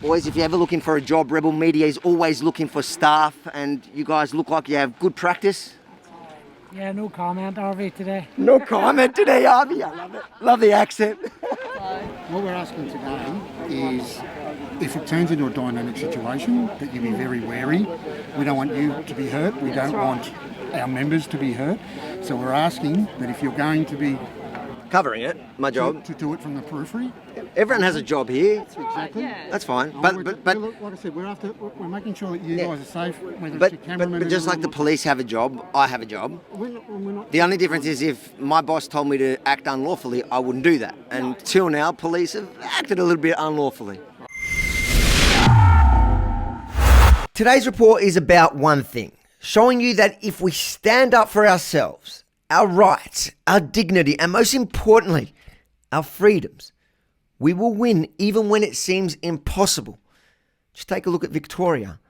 Boys, if you're ever looking for a job, Rebel Media is always looking for staff, and you guys look like you have good practice. Yeah, no comment, RV, today. No comment today, RV. I love it. Love the accent. What we're asking today is, if it turns into a dynamic situation, that you be very wary. We don't want you to be hurt. We don't want our members to be hurt. So we're asking that if you're going to be Covering it, my job. to do it from the periphery. Everyone has a job here. Exactly. That's fine. Oh, But like I said, we're making sure that you guys are safe. Whether it's your cameraman. but just like the police have a job, I have a job. We're not, The only difference is if my boss told me to act unlawfully, I wouldn't do that. And till now, police have acted a little bit unlawfully. Today's report is about one thing, showing you that if we stand up for ourselves, our rights, our dignity, and most importantly, our freedoms, we will win even when it seems impossible. Just take a look at Victoria.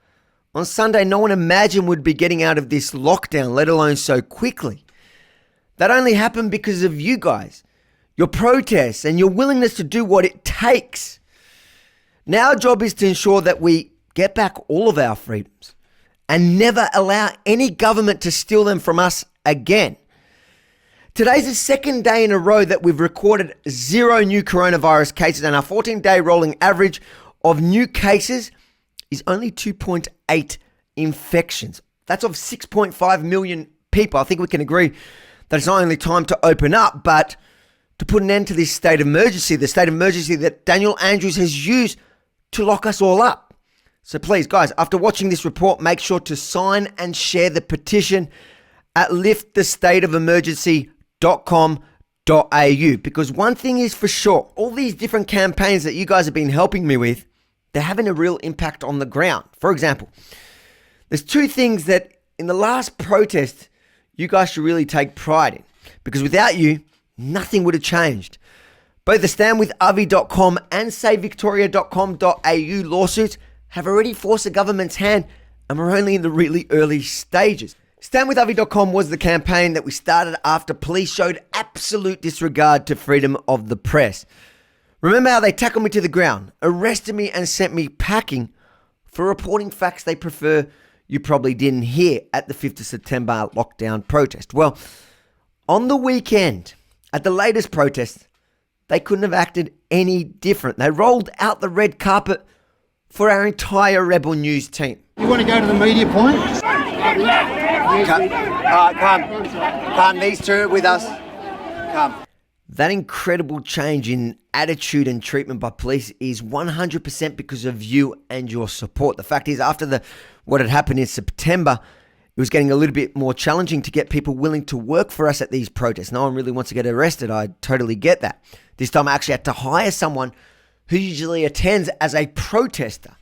On Sunday, no one imagined we'd be getting out of this lockdown, let alone so quickly. That only happened because of you guys, your protests, and your willingness to do what it takes. Now our job is to ensure that we get back all of our freedoms and never allow any government to steal them from us again. Today's the second day in a row that we've recorded 0 new coronavirus cases, and our 14-day rolling average of new cases is only 2.8 infections. That's of 6.5 million people. I think we can agree that it's not only time to open up, but to put an end to this state of emergency, the state of emergency that Daniel Andrews has used to lock us all up. So please, guys, after watching this report, make sure to sign and share the petition at liftthestateofemergency.com.au, because one thing is for sure, all these different campaigns that you guys have been helping me with, they're having a real impact on the ground. For example, there's 2 things that in the last protest, you guys should really take pride in, because without you, nothing would have changed. Both the standwithavi.com and savevictoria.com.au lawsuits have already forced the government's hand, and we're only in the really early stages. StandWithAvi.com was the campaign that we started after police showed absolute disregard to freedom of the press. Remember how they tackled me to the ground, arrested me, and sent me packing for reporting facts they prefer you probably didn't hear at the 5th of September lockdown protest? Well, on the weekend, at the latest protest, they couldn't have acted any different. They rolled out the red carpet for our entire Rebel News team. you want to go to the media point? Come, these 2 with us. Come. That incredible change in attitude and treatment by police is 100% because of you and your support. The fact is, after what had happened in September, it was getting a little bit more challenging to get people willing to work for us at these protests. No one really wants to get arrested. I totally get that. This time I actually had to hire someone who usually attends as a protester,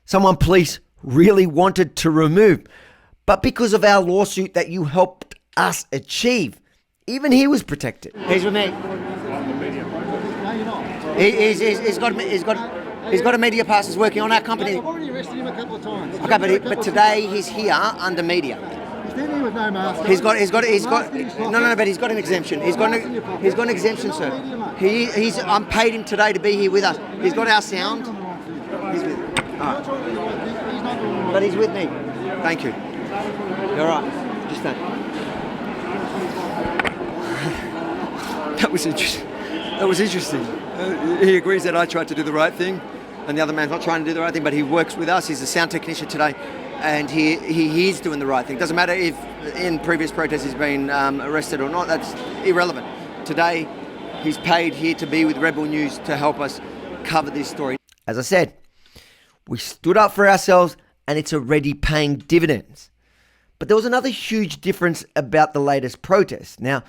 someone police really wanted to remove. But because of our lawsuit that you helped us achieve, even he was protected. He's with me. He's got a media pass. He's working on our company. I've already arrested him a couple of times. Okay, but today he's here under media. He's down here with no mask. But he's got an exemption. He's got an exemption, sir. I paid him today to be here with us. He's got our sound. He's with me. All right. But he's with me. Thank you. You're all right. Just stay. That was interesting. He agrees that I tried to do the right thing, and the other man's not trying to do the right thing, but he works with us. He's a sound technician today, and he is doing the right thing. Doesn't matter if in previous protests he's been arrested or not. That's irrelevant. Today, he's paid here to be with Rebel News to help us cover this story. As I said, we stood up for ourselves, and it's already paying dividends. But there was another huge difference about the latest protest. Now,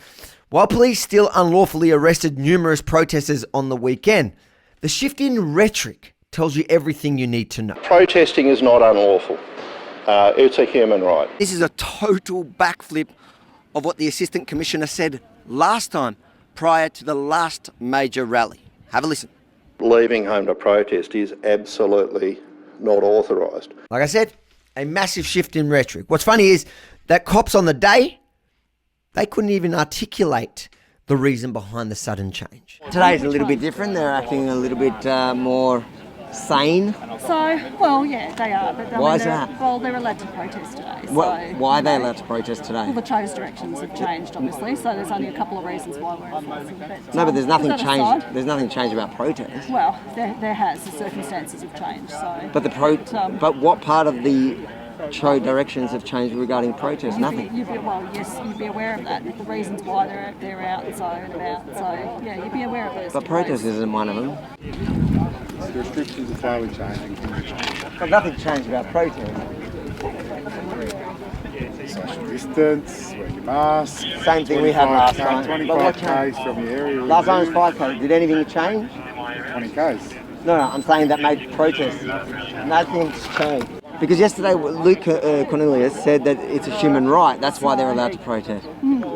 while police still unlawfully arrested numerous protesters on the weekend, the shift in rhetoric tells you everything you need to know. Protesting is not unlawful. It's a human right. This is a total backflip of what the Assistant Commissioner said last time prior to the last major rally. Have a listen. Leaving home to protest is absolutely not authorised. Like I said, a massive shift in rhetoric. What's funny is that cops on the day, they couldn't even articulate the reason behind the sudden change. Today's a little bit different. They're acting a little bit more sane? So, well, yeah, they are. But Why is that? Well, they're allowed to protest today. So, Why are they allowed to protest today? Well, the chose directions have changed, obviously, so there's only a couple of reasons why we're enforcing it. No, but there's nothing put that changed. aside. There's nothing changed about protest. Well, there has. The circumstances have changed, so... But what part of the show directions have changed regarding protest? Nothing. You'd be aware of that. The reasons why they're out and so and about. So, yeah, you'd be aware of those. But protest isn't one of them. The restrictions are slowly changing. But nothing changed about protest. Social distance, wear your mask. Same thing we had last time. 25 k's from your area. Last time was 5K. Did anything change? 20 k's. No, I'm saying that made protest. Nothing's changed. Because yesterday Luke Cornelius said that it's a human right. That's why they're allowed to protest.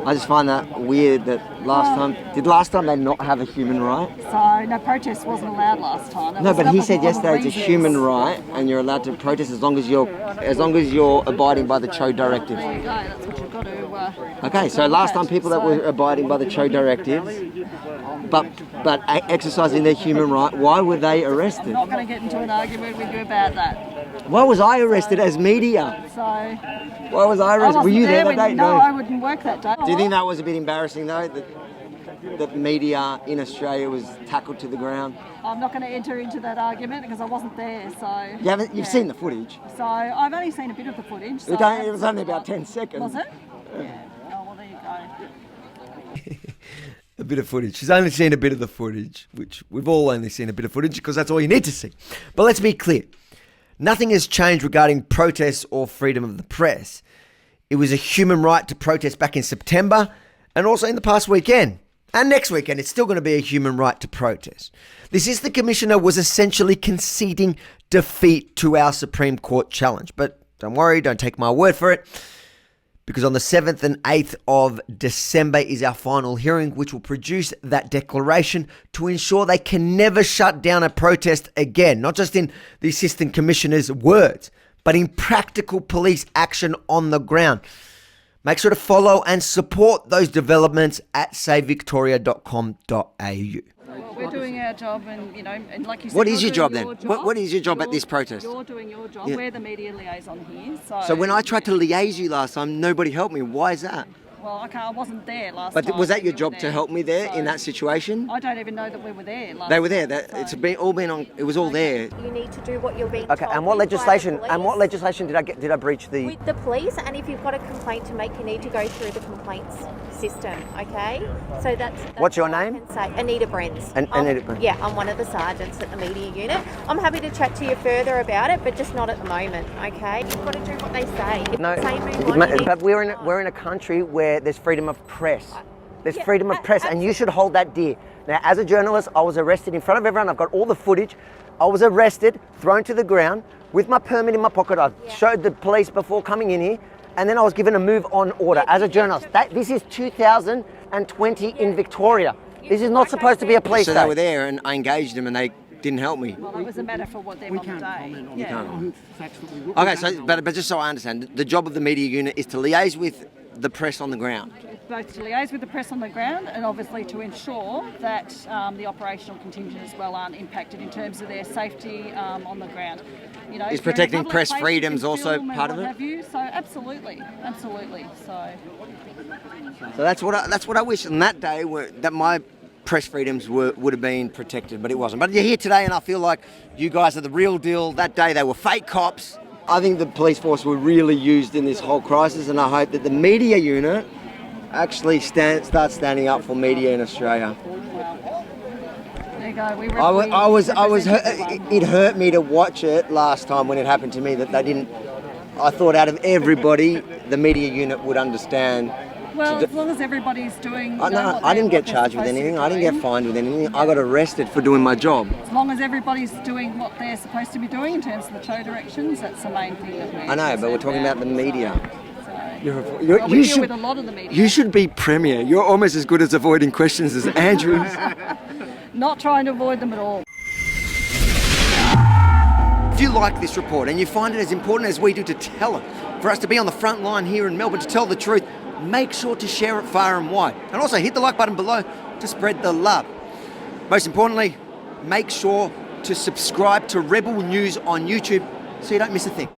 I just find that weird that last time they not have a human right? So, no, protest wasn't allowed last time. No, but he said yesterday it's a human right and you're allowed to protest as long as you're abiding by the Cho directive. There you go, that's what you've got to... Okay, so last time people that were abiding by the Cho directives but exercising their human right, why were they arrested? I'm not going to get into an argument with you about that. Why was I arrested as media? So... Why was I arrested? Were you there that day? No, I wouldn't work that day. Do you think that was a bit embarrassing though, that media in Australia was tackled to the ground? I'm not going to enter into that argument because I wasn't there, so... You've seen the footage? So, I've only seen a bit of the footage. So It was only about 10 seconds. Was it? Yeah. Oh, well, there you go. A bit of footage. She's only seen a bit of the footage, which we've all only seen a bit of footage because that's all you need to see. But let's be clear. Nothing has changed regarding protests or freedom of the press. It was a human right to protest back in September and also in the past weekend. And next weekend, it's still going to be a human right to protest. The Assistant Commissioner was essentially conceding defeat to our Supreme Court challenge. But don't worry, don't take my word for it. Because on the 7th and 8th of December is our final hearing, which will produce that declaration to ensure they can never shut down a protest again, not just in the Assistant Commissioner's words, but in practical police action on the ground. Make sure to follow and support those developments at savevictoria.com.au. We're doing our job and, and like you said... What is your job then? What is your job at this protest? You're doing your job. Yeah. We're the media liaison here. So when I tried to liaise you last time, nobody helped me. Why is that? Well, I wasn't there last time. But was that your job to help me there in that situation? I don't even know that we were there last time. They were there. It was all there. You need to do what you're being told. Okay, and what legislation did I breach the... With the police, and if you've got a complaint to make, you need to go through the complaints system, okay? So that's What's your name? I can say. Anita Brenz. Anita Brenz. Yeah, I'm one of the sergeants at the media unit. I'm happy to chat to you further about it, but just not at the moment, okay? You've got to do what they say. If they say move on, but we're in a country where there's freedom of press. There's freedom of press, and you should hold that dear. Now, as a journalist, I was arrested in front of everyone. I've got all the footage. I was arrested, thrown to the ground, with my permit in my pocket. I showed the police before coming in here, and then I was given a move on order as a journalist. This is 2020 in Victoria. This is not supposed to be a police state. So they were there, and I engaged them, and they didn't help me. Well, it was a matter for what they want to say. Okay, so but just so I understand, the job of the media unit is to liaise with the press on the ground. Both to liaise with the press on the ground and obviously to ensure that the operational contingent as well aren't impacted in terms of their safety on the ground. Is protecting press freedoms also part of it? So absolutely. So that's what I wish on that day that my press freedoms would have been protected, but it wasn't. But you're here today, and I feel like you guys are the real deal. That day they were fake cops. I think the police force were really used in this whole crisis, and I hope that the media unit actually starts standing up for media in Australia. There you go. It hurt me to watch it last time when it happened to me that they didn't. I thought out of everybody, the media unit would understand. Well, as long as everybody's doing... I didn't get charged with anything. I didn't get fined with anything. I got arrested for doing my job. As long as everybody's doing what they're supposed to be doing in terms of the Cho directions, that's the main thing that we're... I know, but we're talking about the media. We deal with a lot of the media. You should be Premier. You're almost as good as avoiding questions as Andrew is. Not trying to avoid them at all. If you like this report and you find it as important as we do to tell it, for us to be on the front line here in Melbourne to tell the truth, make sure to share it far and wide. And also hit the like button below to spread the love. Most importantly, make sure to subscribe to Rebel News on YouTube so you don't miss a thing.